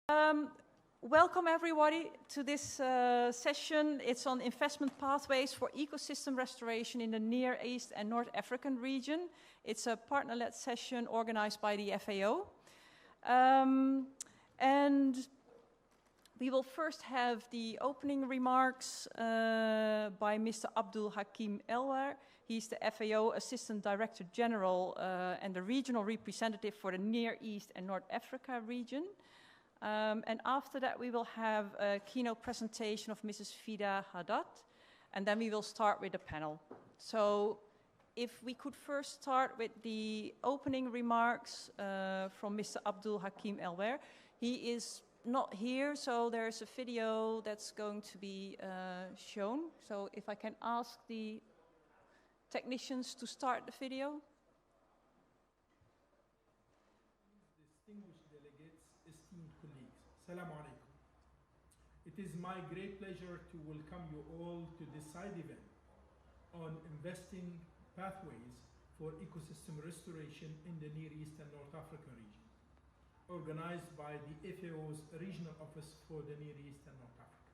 Um, Welcome everybody to this session. It's on investment pathways for ecosystem restoration in the Near East and North African region. It's a partner-led session organized by the FAO. And we will first have the opening remarks by Mr. Abdul Hakim Elwar. He's the FAO Assistant Director General and the regional representative for the Near East and North Africa region. And after that, we will have a keynote presentation of Mrs. Fida Haddad, and then we will start with the panel. So if we could first start with the opening remarks from Mr. Abdul Hakim Elwar. He is not here, so there's a video that's going to be shown. So if I can ask the technicians to start the video. Distinguished delegates, esteemed colleagues, Assalamu alaikum. It is my great pleasure to welcome you all to this side event on investing pathways for ecosystem restoration in the Near East and North Africa region, organized by the FAO's Regional Office for the Near East and North Africa.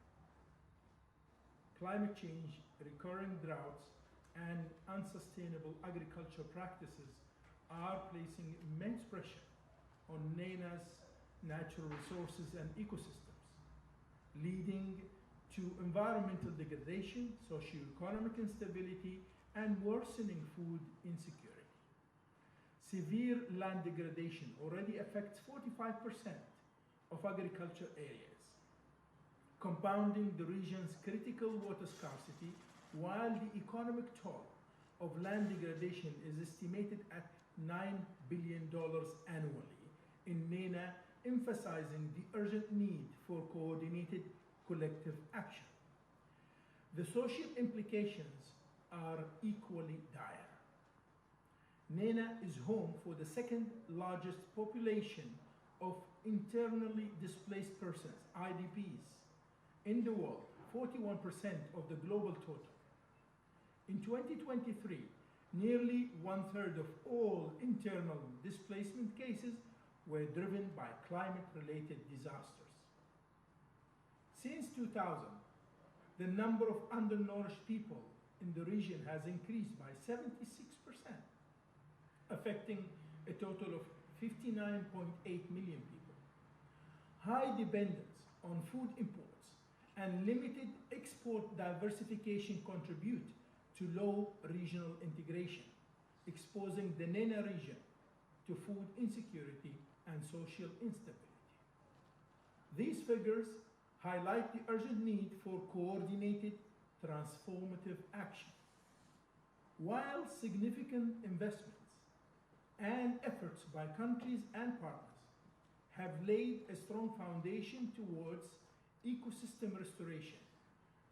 Climate change, recurring droughts, and unsustainable agriculture practices are placing immense pressure on NENA's natural resources and ecosystems, leading to environmental degradation, socio-economic instability, and worsening food insecurity. Severe land degradation already affects 45% of agriculture areas, compounding the region's critical water scarcity, while the economic toll of land degradation is estimated at $9 billion annually, in NENA emphasizing the urgent need for coordinated collective action. The social implications are equally dire. NENA is home for the second largest population of internally displaced persons, IDPs, in the world, 41% of the global total. In 2023, nearly 1/3 of all internal displacement cases were driven by climate-related disasters. Since 2000, the number of undernourished people in the region has increased by 76%, affecting a total of 59.8 million people. High dependence on food imports and limited export diversification contribute to low regional integration, exposing the NENA region to food insecurity and social instability. These figures highlight the urgent need for coordinated, transformative action. While significant investments and efforts by countries and partners have laid a strong foundation towards ecosystem restoration,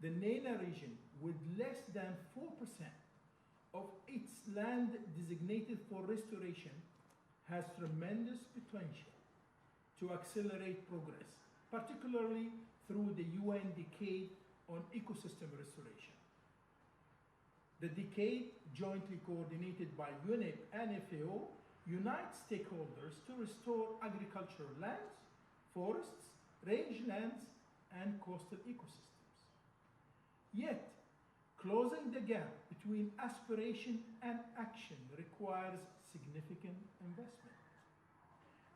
the NENA region, with less than 4% of its land designated for restoration, has tremendous potential to accelerate progress, particularly through the UN Decade on Ecosystem Restoration. The decade, jointly coordinated by UNEP and FAO, unites stakeholders to restore agricultural lands, forests, rangelands, and coastal ecosystems. Yet, closing the gap between aspiration and action requires significant investment.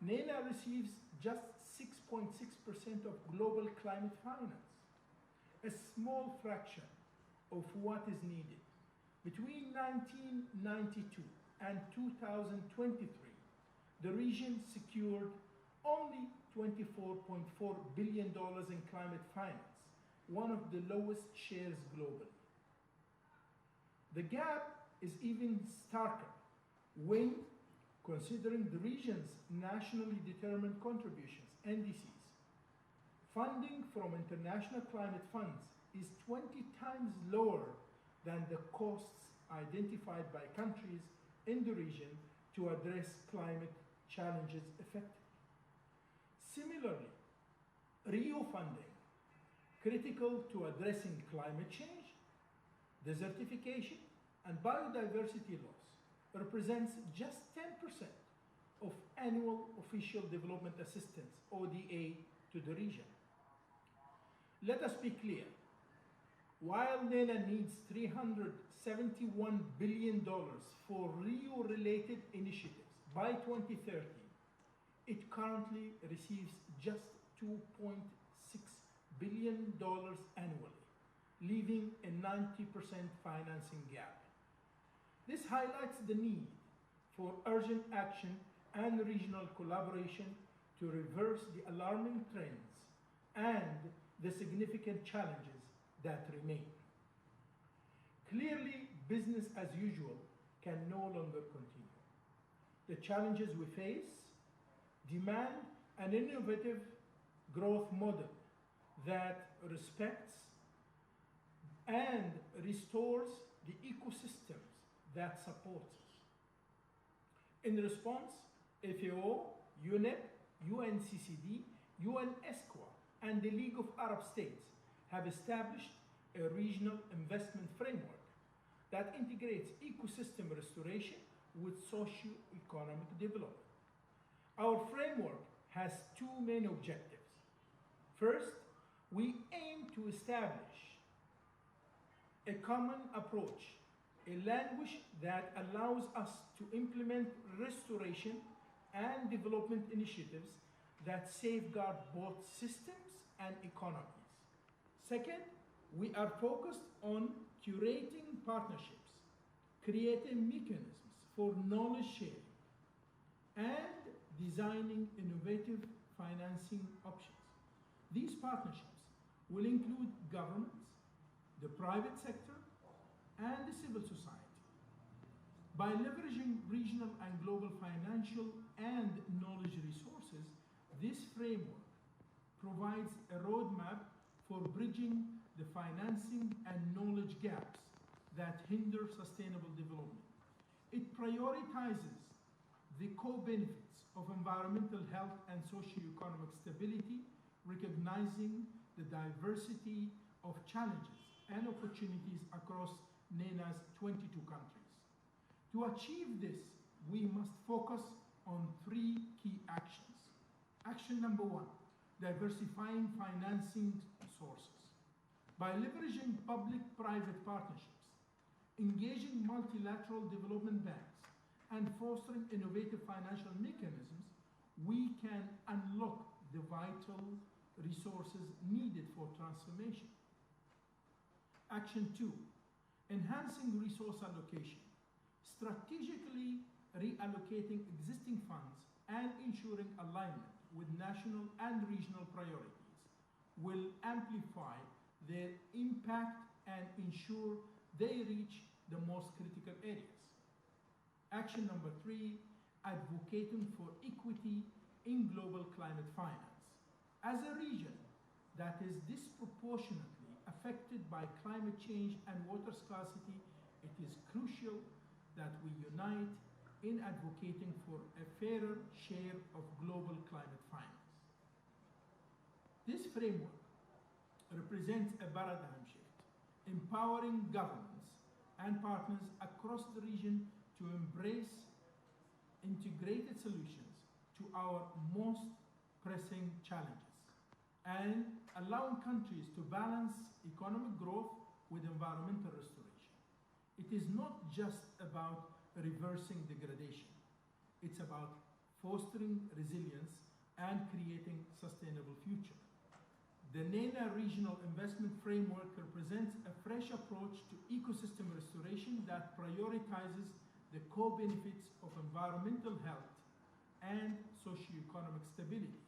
NENA receives just 6.6% of global climate finance, a small fraction of what is needed. Between 1992 and 2023, the region secured only $24.4 billion in climate finance, one of the lowest shares globally. The gap is even starker when considering the region's nationally determined contributions, NDCs. Funding from international climate funds is 20 times lower than the costs identified by countries in the region to address climate challenges effectively. Similarly, Rio funding, critical to addressing climate change, desertification, and biodiversity loss, represents just 10% of annual official development assistance, ODA, to the region. Let us be clear. While NENA needs $371 billion for Rio-related initiatives by 2030, it currently receives just $2.6 billion annually, leaving a 90% financing gap. This highlights the need for urgent action and regional collaboration to reverse the alarming trends and the significant challenges that remain. Clearly, business as usual can no longer continue. The challenges we face demand an innovative growth model that respects and restores the ecosystems that support us. In response, FAO, UNEP, UNCCD, UNESCO, and the League of Arab States have established a regional investment framework that integrates ecosystem restoration with socio-economic development. Our framework has two main objectives. First, we aim to establish a common approach, a language that allows us to implement restoration and development initiatives that safeguard both systems and economies. Second, we are focused on curating partnerships, creating mechanisms for knowledge sharing, and designing innovative financing options. These partnerships will include governments, the private sector, and the civil society. By leveraging regional and global financial and knowledge resources, this framework provides a roadmap for bridging the financing and knowledge gaps that hinder sustainable development. It prioritizes the co-benefits of environmental health and socio-economic stability, recognizing the diversity of challenges and opportunities across NENA's 22 countries. To achieve this, we must focus on three key actions. Action number one, diversifying financing sources. By leveraging public-private partnerships, engaging multilateral development banks, and fostering innovative financial mechanisms, we can unlock the vital resources needed for transformation. Action two, enhancing resource allocation. Strategically reallocating existing funds and ensuring alignment with national and regional priorities will amplify their impact and ensure they reach the most critical areas. Action number three, advocating for equity in global climate finance. As a region that is disproportionately affected by climate change and water scarcity, it is crucial that we unite in advocating for a fairer share of global climate finance. This framework represents a paradigm shift, empowering governments and partners across the region to embrace integrated solutions to our most pressing challenges and allowing countries to balance economic growth with environmental restoration. It is not just about reversing degradation. It's about fostering resilience and creating sustainable future. The NENA Regional Investment Framework represents a fresh approach to ecosystem restoration that prioritizes the co-benefits of environmental health and socio-economic stability.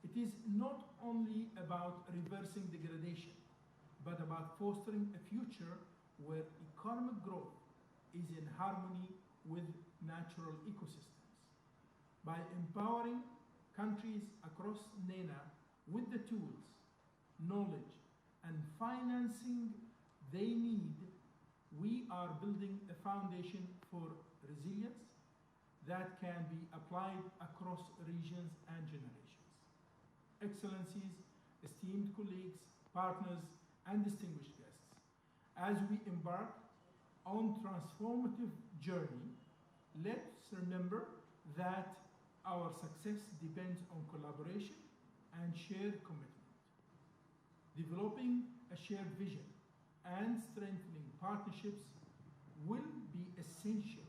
It is not only about reversing degradation, but about fostering a future where economic growth is in harmony with natural ecosystems. By empowering countries across NENA with the tools, knowledge, and financing they need, we are building a foundation for resilience that can be applied across regions and generations. Excellencies, esteemed colleagues, partners, and distinguished guests, as we embark on transformative journey, let's remember that our success depends on collaboration, and shared commitment. Developing a shared vision and strengthening partnerships will be essential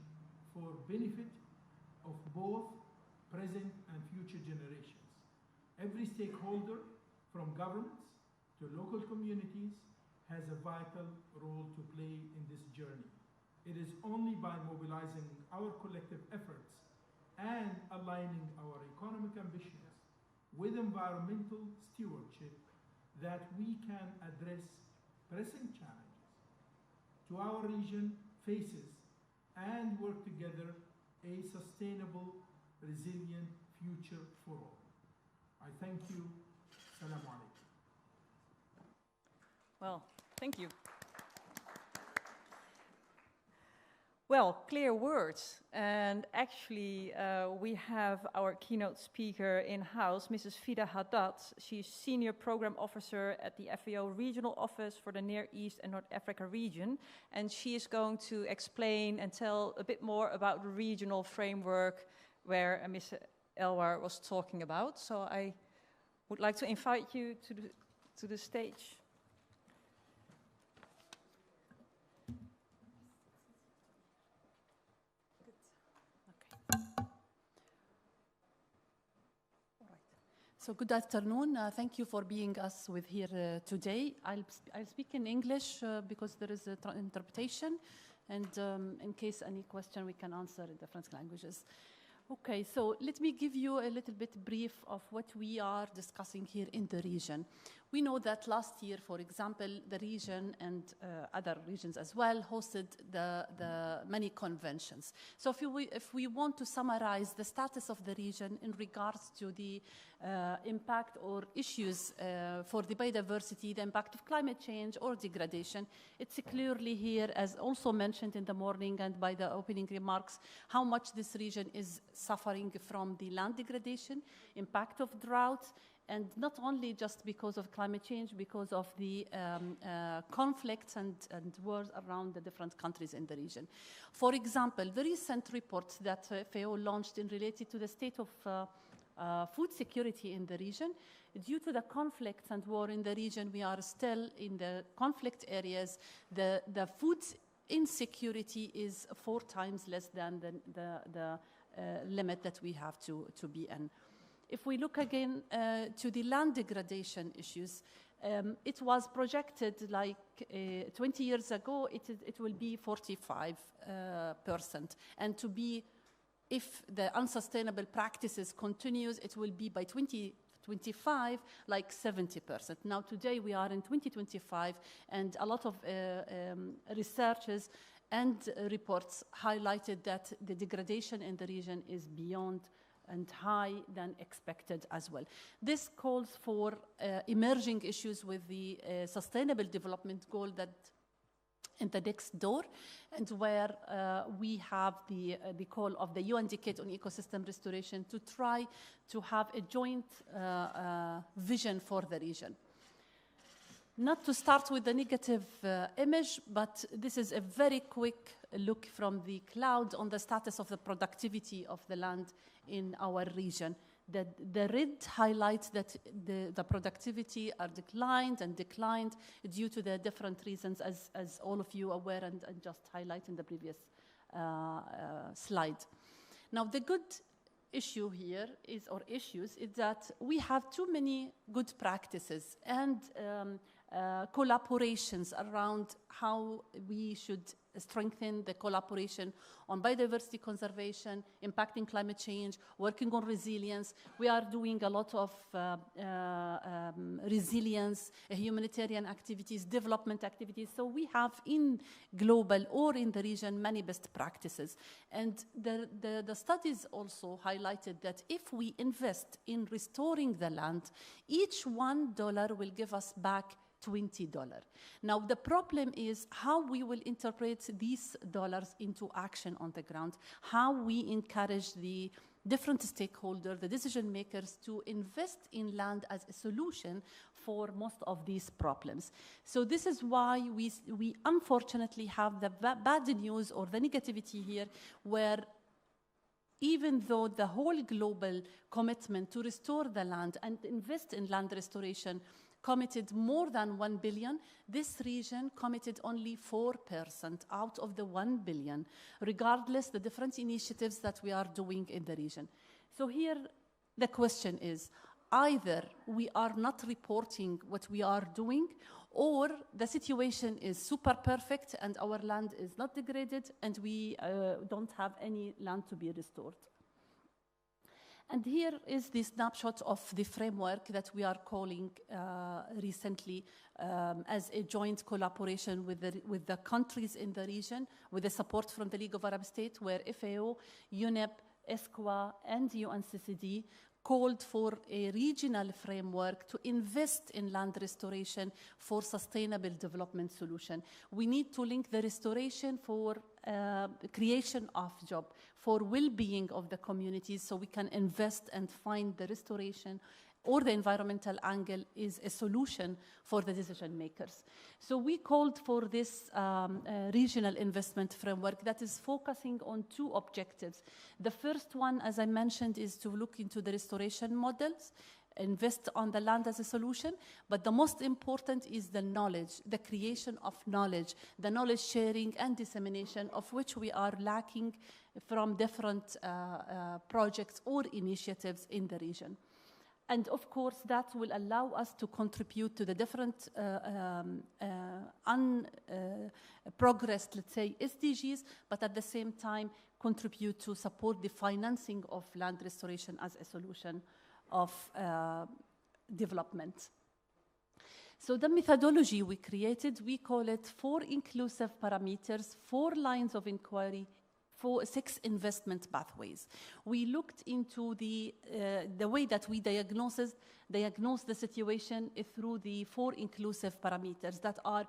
for benefit of both present and future generations. Every stakeholder, from governments to local communities, has a vital role to play in this journey. It is only by mobilizing our collective efforts and aligning our economic ambitions with environmental stewardship that we can address pressing challenges to our region faces and work together a sustainable, resilient future for all. I thank you. Assalamu alaikum. Well, thank you. Well, clear words. And actually, we have our keynote speaker in-house, Mrs. Fida Haddad. She's Senior Program Officer at the FAO Regional Office for the Near East and North Africa region. And she is going to explain and tell a bit more about the regional framework where Mr. Elwar was talking about. So I would like to invite you to the stage. So good afternoon. Thank you for being us with here today. I'll speak in English because there is interpretation, and in case any question we can answer in different languages. Okay, so let me give you a little bit brief of what we are discussing here in the region. We know that last year, for example, the region and other regions as well hosted the many conventions. So if we want to summarize the status of the region in regards to the impact or issues for the biodiversity, the impact of climate change or degradation, it's clearly here, as also mentioned in the morning and by the opening remarks, how much this region is suffering from the land degradation, impact of drought, and not only just because of climate change, because of the conflicts and wars around the different countries in the region. For example, the recent report that FAO launched in related to the state of food security in the region, due to the conflicts and war in the region, we are still in the conflict areas. The food insecurity is 4 times less than the limit that we have to be in. If we look again to the land degradation issues, it was projected like 20 years ago, it will be 45%. And to be, if the unsustainable practices continues, it will be by 2025, like 70%. Now today we are in 2025, and a lot of researchers and reports highlighted that the degradation in the region is beyond and high than expected as well. This calls for emerging issues with the sustainable development goal that in the next door, and where we have the call of the UN Decade on Ecosystem Restoration to try to have a joint vision for the region. Not to start with the negative image, but this is a very quick look from the cloud on the status of the productivity of the land in our region. The red highlights that the productivity are declined due to the different reasons, as all of you are aware and just highlight in the previous slide. Now, the good issue here is that we have too many good practices and collaborations around how we should strengthen the collaboration on biodiversity conservation, impacting climate change, working on resilience. We are doing a lot of resilience, humanitarian activities, development activities. So we have in global or in the region many best practices. And the studies also highlighted that if we invest in restoring the land, each $1 will give us back $20. Now, the problem is how we will interpret these dollars into action on the ground, how we encourage the different stakeholders, the decision makers, to invest in land as a solution for most of these problems. So this is why we unfortunately have the bad news or the negativity here, where even though the whole global commitment to restore the land and invest in land restoration committed more than 1 billion, this region committed only 4% out of the 1 billion, regardless the different initiatives that we are doing in the region. So here the question is, either we are not reporting what we are doing, or the situation is super perfect and our land is not degraded and we don't have any land to be restored. And here is the snapshot of the framework that we are calling recently as a joint collaboration with the countries in the region, with the support from the League of Arab States, where FAO, UNEP, ESCWA, and UNCCD called for a regional framework to invest in land restoration for sustainable development solution. We need to link the restoration for creation of job, for well-being of the communities, so we can invest and find the restoration or the environmental angle is a solution for the decision makers. So we called for this regional investment framework that is focusing on two objectives. The first one, as I mentioned, is to look into the restoration models, invest on the land as a solution, but the most important is the knowledge, the creation of knowledge, the knowledge sharing and dissemination, of which we are lacking from different projects or initiatives in the region. And of course, that will allow us to contribute to the different progressed, let's say, SDGs, but at the same time contribute to support the financing of land restoration as a solution of development. So the methodology we created, we call it 4 inclusive parameters, 4 lines of inquiry, 6 investment pathways. We looked into the way that we diagnose the situation through the 4 inclusive parameters that are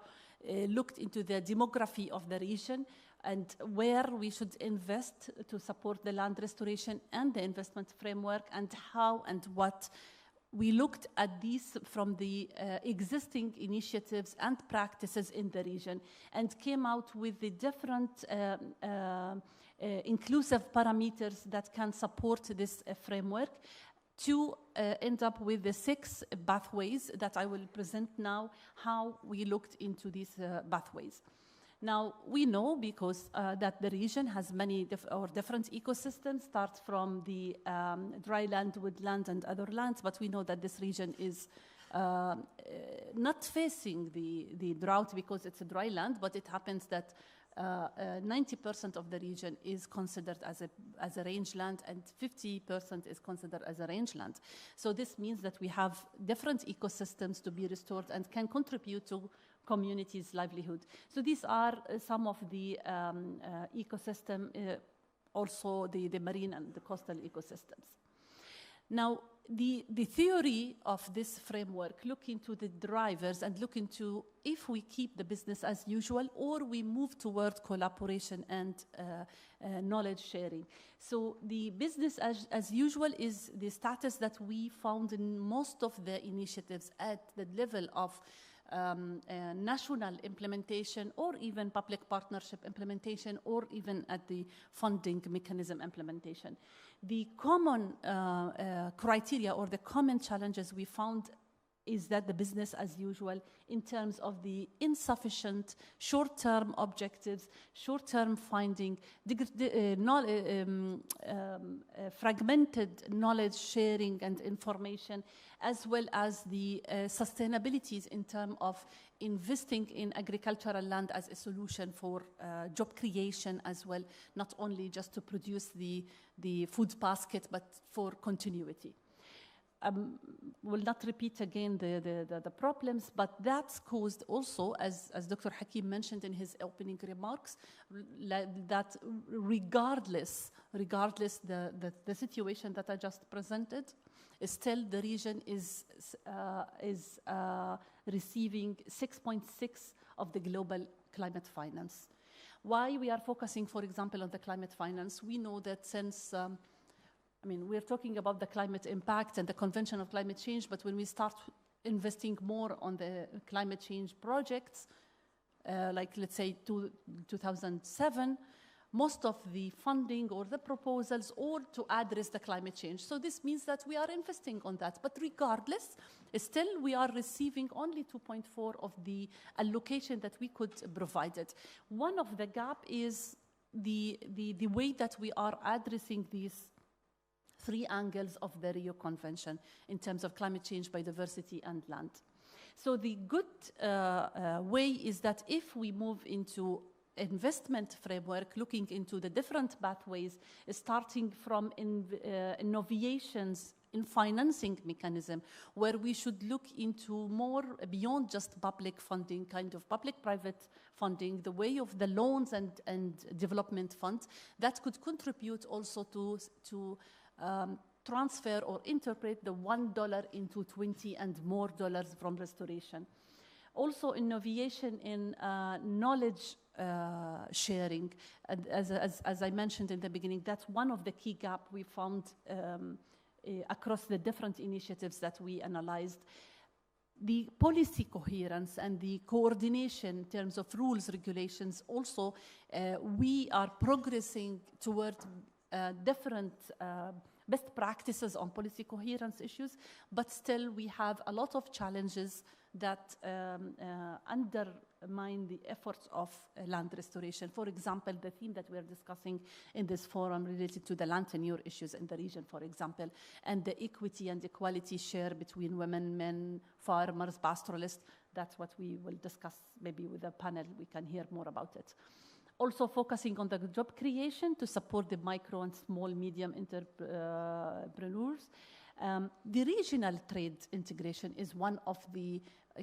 looked into the demography of the region and where we should invest to support the land restoration and the investment framework, and how and what. We looked at these from the existing initiatives and practices in the region and came out with the different inclusive parameters that can support this framework to end up with the 6 pathways that I will present now, how we looked into these pathways. Now, we know because that the region has many different ecosystems, start from the dry land, woodland, and other lands, but we know that this region is not facing the drought because it's a dry land, but it happens that 90% of the region is considered as a rangeland and 50% is considered as a rangeland. So this means that we have different ecosystems to be restored and can contribute to communities' livelihood. So these are some of the ecosystem, also the marine and the coastal ecosystems. Now, the theory of this framework look into the drivers and look into if we keep the business as usual or we move toward collaboration and knowledge sharing. So the business as usual is the status that we found in most of the initiatives at the level of national implementation or even public partnership implementation or even at the funding mechanism implementation. The common criteria or the common challenges we found is that the business as usual in terms of the insufficient short-term objectives, short-term finding, fragmented knowledge sharing and information, as well as the sustainabilities in terms of investing in agricultural land as a solution for job creation as well, not only just to produce the food basket, but for continuity. Will not repeat again the problems, but that's caused also, as Dr. Hakim mentioned in his opening remarks, that regardless the situation that I just presented, still the region is receiving 6.6 of the global climate finance. Why we are focusing, for example, on the climate finance? We know that since we're talking about the climate impact and the Convention of Climate Change, but when we start investing more on the climate change projects, like let's say 2007, most of the funding or the proposals or to address the climate change. So this means that we are investing on that. But regardless, still we are receiving only 2.4 of the allocation that we could provide it. One of the gap is the way that we are addressing these three angles of the Rio Convention in terms of climate change, biodiversity, and land. So the good way is that if we move into investment framework, looking into the different pathways, starting from innovations in financing mechanism, where we should look into more beyond just public funding, kind of public-private funding, the way of the loans and development funds that could contribute also to transfer or interpret the $1 into 20 and more dollars from restoration. Also, innovation in knowledge sharing. And as I mentioned in the beginning, that's one of the key gaps we found across the different initiatives that we analyzed. The policy coherence and the coordination in terms of rules, regulations, also we are progressing toward different best practices on policy coherence issues, but still we have a lot of challenges that undermine the efforts of land restoration. For example, the theme that we are discussing in this forum related to the land tenure issues in the region, for example, and the equity and equality share between women, men, farmers, pastoralists. That's what we will discuss maybe with a panel. We can hear more about it. Also focusing on the job creation to support the micro and small, medium entrepreneurs. The regional trade integration is one of the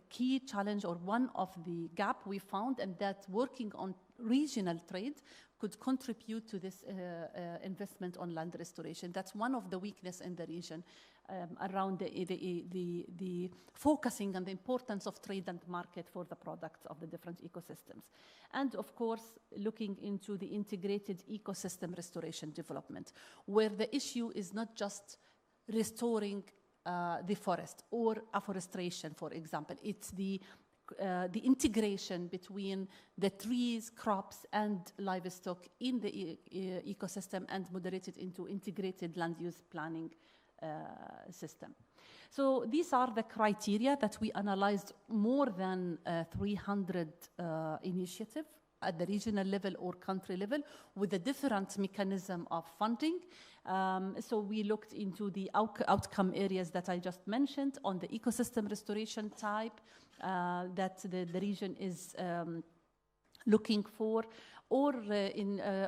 key challenge or one of the gap we found, and that working on regional trade could contribute to this investment on land restoration. That's one of the weaknesses in the region around the focusing on the importance of trade and market for the products of the different ecosystems. And of course, looking into the integrated ecosystem restoration development, where the issue is not just restoring the forest or afforestation, for example. It's the integration between the trees, crops, and livestock in the ecosystem and moderated into integrated land use planning system. So these are the criteria that we analyzed more than 300 initiatives at the regional level or country level with a different mechanism of funding. So we looked into the outcome areas that I just mentioned on the ecosystem restoration type that the region is looking for, or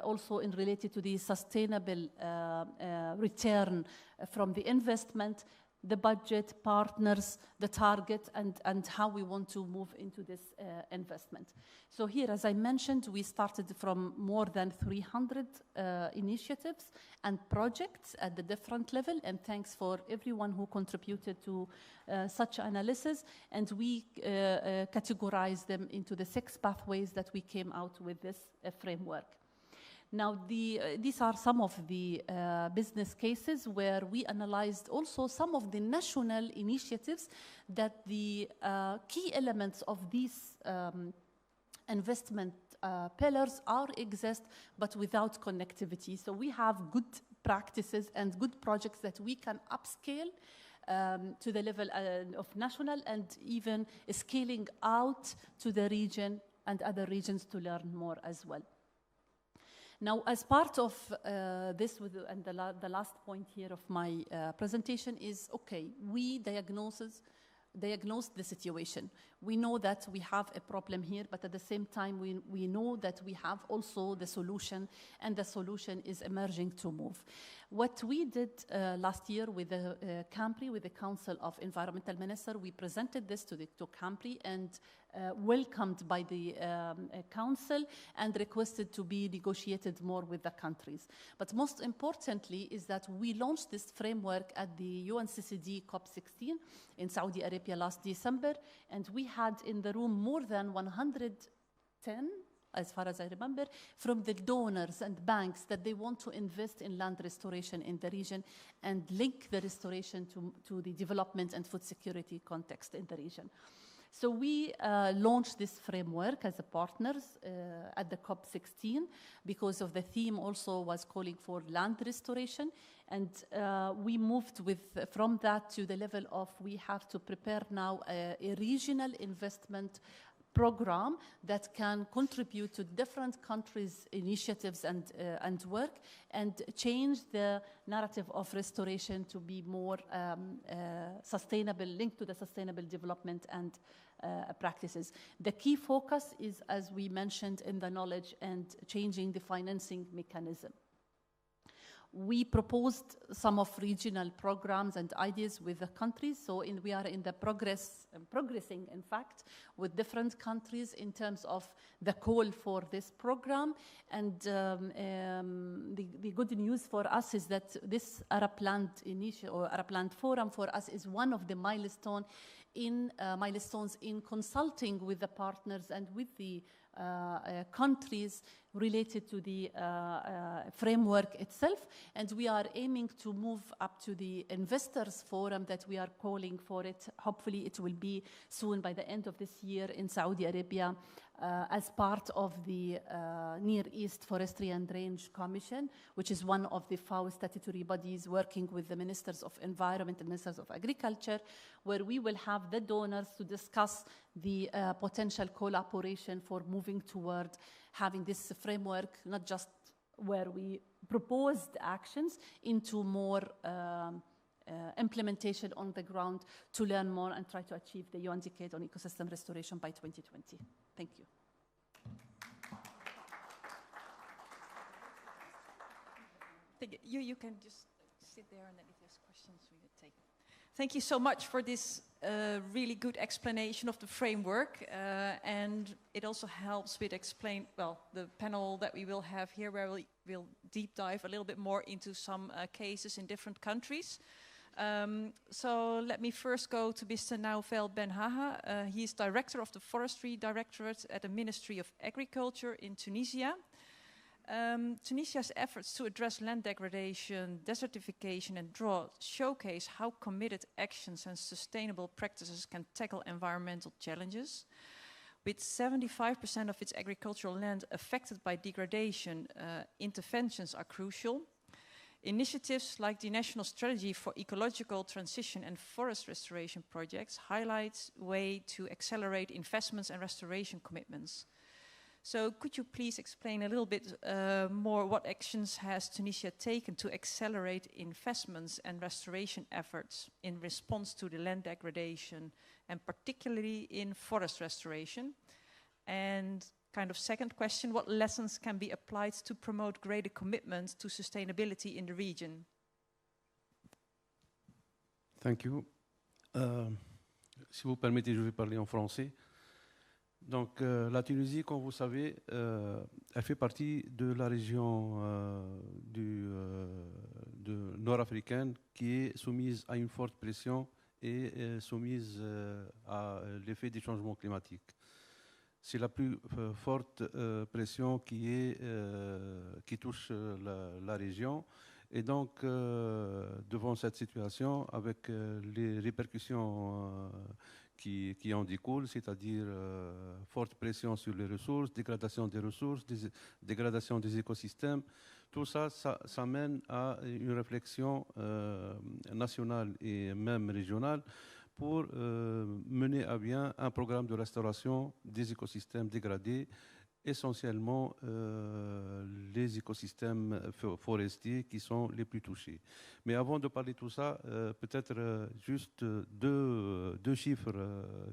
also in related to the sustainable return from the investment, the budget, partners, the target, and how we want to move into this investment. So here, as I mentioned, we started from more than 300 initiatives and projects at the different level, and thanks for everyone who contributed to such analysis, and we categorized them into the 6 pathways that we came out with this framework. Now, these are some of the business cases where we analyzed also some of the national initiatives that the key elements of these investment pillars exist, but without connectivity. So we have good practices and good projects that we can upscale to the level of national and even scaling out to the region and other regions to learn more as well. Now, as part of this, and the last point here of my presentation is, okay, we diagnosed the situation. We know that we have a problem here, but at the same time, we know that we have also the solution, and the solution is emerging to move. What we did last year with the CAMPRI, with the Council of Environmental Ministers, we presented this to CAMPRI and welcomed by the Council and requested to be negotiated more with the countries. But most importantly is that we launched this framework at the UNCCD COP16 in Saudi Arabia last December, and we had in the room more than 110, as far as I remember, from the donors and banks that they want to invest in land restoration in the region and link the restoration to the development and food security context in the region. So we launched this framework as a partners at the COP16 because of the theme also was calling for land restoration. And we moved from that to the level of we have to prepare now a regional investment program that can contribute to different countries' initiatives and work and change the narrative of restoration to be more sustainable, linked to the sustainable development and practices. The key focus is, as we mentioned, in the knowledge and changing the financing mechanism. We proposed some of regional programs and ideas with the countries. So we are in the progressing, in fact, with different countries in terms of the call for this program. And the good news for us is that this Arab Land Arab Land Forum for us is one of the milestones in consulting with the partners and with the countries related to the framework itself, and we are aiming to move up to the investors forum that we are calling for it. Hopefully it will be soon by the end of this year in Saudi Arabia as part of the Near East Forestry and Range Commission, which is one of the FAO statutory bodies working with the Ministers of Environment and Ministers of Agriculture, where we will have the donors to discuss the potential collaboration for moving toward having this framework, not just where we proposed actions, into more implementation on the ground to learn more and try to achieve the UN Decade on Ecosystem Restoration by 2020. Thank you. You can just sit there, and then if there's questions, we will take. Thank you so much for this really good explanation of the framework, and it also helps with explain, well, the panel that we will have here, where we'll deep dive a little bit more into some cases in different countries. So let me first go to Mr. Naufel Benhaha. He is Director of the Forestry Directorate at the Ministry of Agriculture in Tunisia. Tunisia's efforts to address land degradation, desertification and drought showcase how committed actions and sustainable practices can tackle environmental challenges. With 75% of its agricultural land affected by degradation, interventions are crucial. Initiatives like the National Strategy for Ecological Transition and Forest Restoration projects highlight a way to accelerate investments and restoration commitments. So could you please explain a little bit more what actions has Tunisia taken to accelerate investments and restoration efforts in response to the land degradation, and particularly in forest restoration? And kind of second question, what lessons can be applied to promote greater commitment to sustainability in the region? Thank you. Si vous permettez, je vais parler en français. Donc, la Tunisie, comme vous savez, elle fait partie de la région nord-africaine qui est soumise à une forte pression et soumise à l'effet des changements climatiques. C'est la plus forte pression qui touche la région. Et donc, devant cette situation, avec les répercussions qui en découlent, c'est-à-dire forte pression sur les ressources, dégradation des ressources, dégradation des écosystèmes, tout ça, ça mène à une réflexion nationale et même régionale pour mener à bien un programme de restauration des écosystèmes dégradés, essentiellement les écosystèmes forestiers qui sont les plus touchés. Mais avant de parler de tout ça, peut-être juste deux chiffres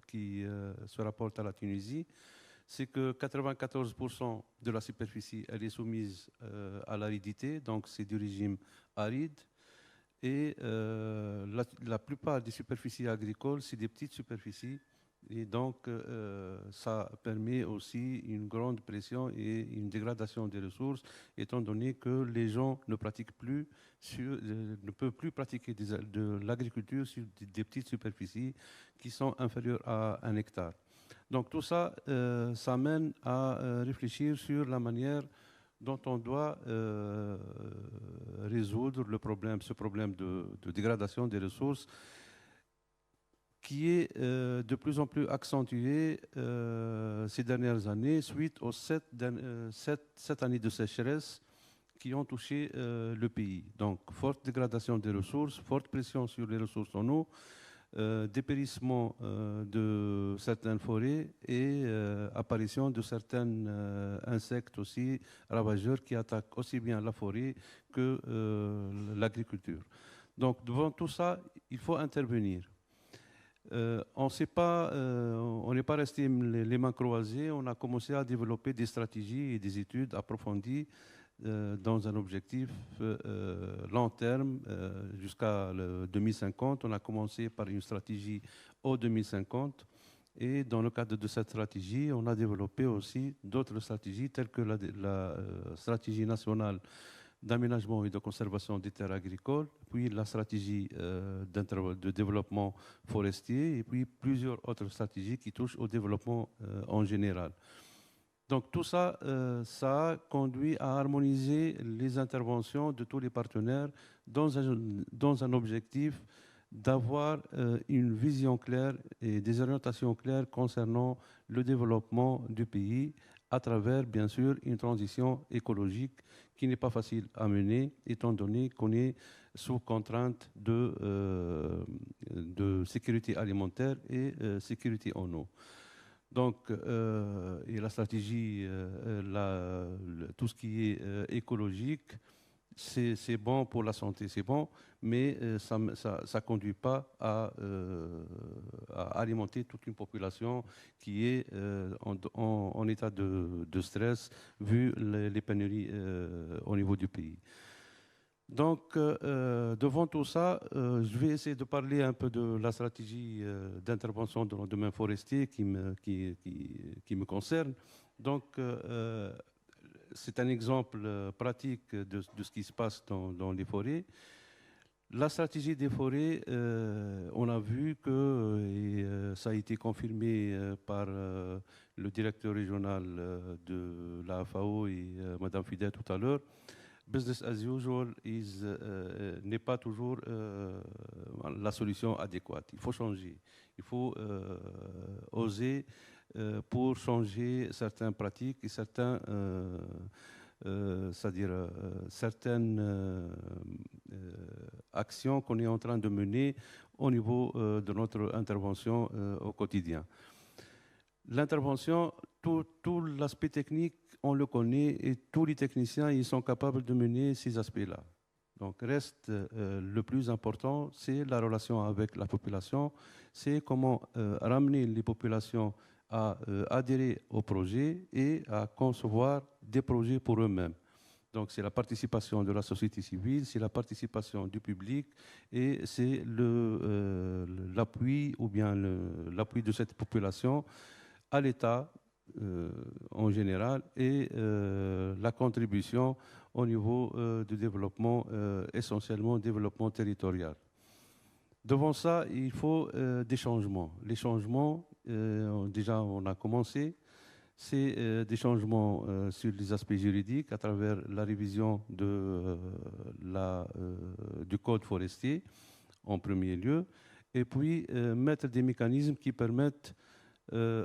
qui se rapportent à la Tunisie. C'est que 94% de la superficie, elle est soumise à l'aridité, donc c'est du régime aride. Et la plupart des superficies agricoles, c'est des petites superficies. Et donc, ça permet aussi une grande pression et une dégradation des ressources, étant donné que les gens ne peuvent plus pratiquer de l'agriculture sur des petites superficies qui sont inférieures à 1 hectare. Donc, tout ça, ça mène à réfléchir sur la manière dont on doit résoudre ce problème de dégradation des ressources qui est de plus en plus accentuée ces dernières années suite aux 7 années de sécheresse qui ont touché le pays. Donc, forte dégradation des ressources, forte pression sur les ressources en eau, dépérissement de certaines forêts et apparition de certains insectes aussi ravageurs qui attaquent aussi bien la forêt que l'agriculture. Donc, devant tout ça, il faut intervenir. On n'est pas resté les mains croisées, on a commencé à développer des stratégies et des études approfondies dans un objectif long terme jusqu'à 2050. On a commencé par une stratégie au 2050 et dans le cadre de cette stratégie, on a développé aussi d'autres stratégies telles que la stratégie nationale d'aménagement et de conservation des terres agricoles, puis la stratégie de développement forestier et puis plusieurs autres stratégies qui touchent au développement en général. Donc tout ça, ça a conduit à harmoniser les interventions de tous les partenaires dans un objectif d'avoir une vision claire et des orientations claires concernant le développement du pays à travers, bien sûr, une transition écologique qui n'est pas facile à mener, étant donné qu'on est sous contrainte de sécurité alimentaire et sécurité en eau. Donc, et la stratégie, tout ce qui est écologique, c'est bon pour la santé, c'est bon, mais ça ne conduit pas à alimenter toute une population qui est en état de stress vu les pénuries au niveau du pays. Donc, devant tout ça, je vais essayer de parler un peu de la stratégie d'intervention dans le domaine forestier qui me concerne. Donc, c'est un exemple pratique de ce qui se passe dans les forêts. La stratégie des forêts, on a vu que, et ça a été confirmé par le directeur régional de la FAO et Madame Fidel tout à l'heure, business as usual n'est pas toujours la solution adéquate. Il faut changer. Il faut oser pour changer certaines pratiques et certaines actions qu'on est en train de mener au niveau de notre intervention au quotidien. L'intervention, tout l'aspect technique, on le connaît et tous les techniciens ils sont capables de mener ces aspects-là. Donc reste le plus important, c'est la relation avec la population, c'est comment ramener les populations à adhérer au projet et à concevoir des projets pour eux-mêmes. Donc c'est la participation de la société civile, c'est la participation du public et c'est l'appui ou bien l'appui de cette population à l'État en général et la contribution au niveau du développement, essentiellement développement territorial. Devant ça, il faut des changements. Les changements, déjà on a commencé, c'est des changements sur les aspects juridiques à travers la révision du code forestier en premier lieu, et puis mettre des mécanismes qui permettent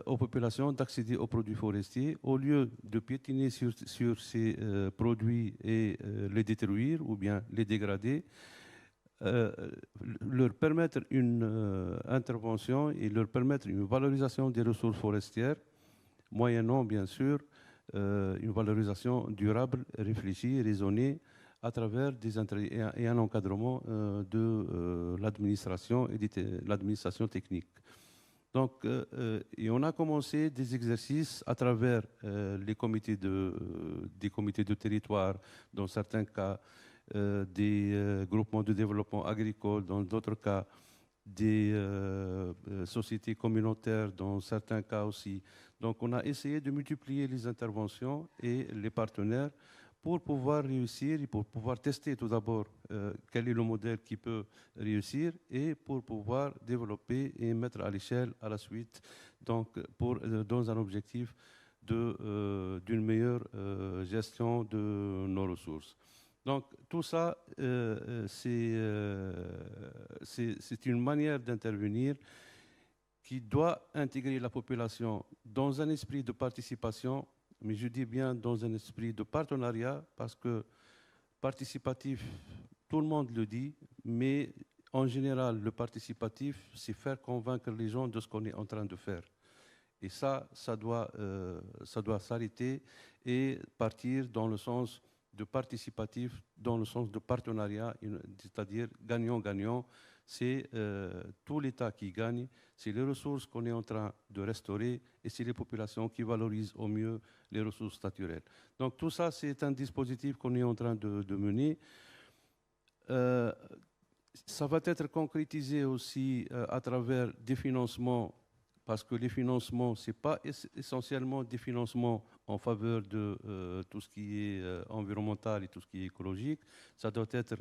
aux populations d'accéder aux produits forestiers au lieu de piétiner sur ces produits et les détruire ou bien les dégrader, leur permettre une intervention et leur permettre une valorisation des ressources forestières, moyennant bien sûr une valorisation durable, réfléchie, raisonnée à travers et un encadrement de l'administration et de l'administration technique. Donc, et on a commencé des exercices à travers des comités de territoire, dans certains cas des groupements de développement agricole, dans d'autres cas des sociétés communautaires, dans certains cas aussi. Donc on a essayé de multiplier les interventions et les partenaires pour pouvoir réussir et pour pouvoir tester tout d'abord quel est le modèle qui peut réussir et pour pouvoir développer et mettre à l'échelle à la suite, donc dans un objectif d'une meilleure gestion de nos ressources. Donc tout ça, c'est une manière d'intervenir qui doit intégrer la population dans un esprit de participation, mais je dis bien dans un esprit de partenariat, parce que participatif, tout le monde le dit, mais en général, le participatif, c'est faire convaincre les gens de ce qu'on est en train de faire. Et ça doit s'arrêter et partir dans le sens de participatif, dans le sens de partenariat, c'est-à-dire gagnant-gagnant. C'est tout l'État qui gagne, c'est les ressources qu'on est en train de restaurer et c'est les populations qui valorisent au mieux les ressources naturelles. Donc tout ça, c'est un dispositif qu'on est en train de mener. Ça va être concrétisé aussi à travers des financements, parce que les financements, ce n'est pas essentiellement des financements en faveur de tout ce qui est environnemental et tout ce qui est écologique. Ça doit être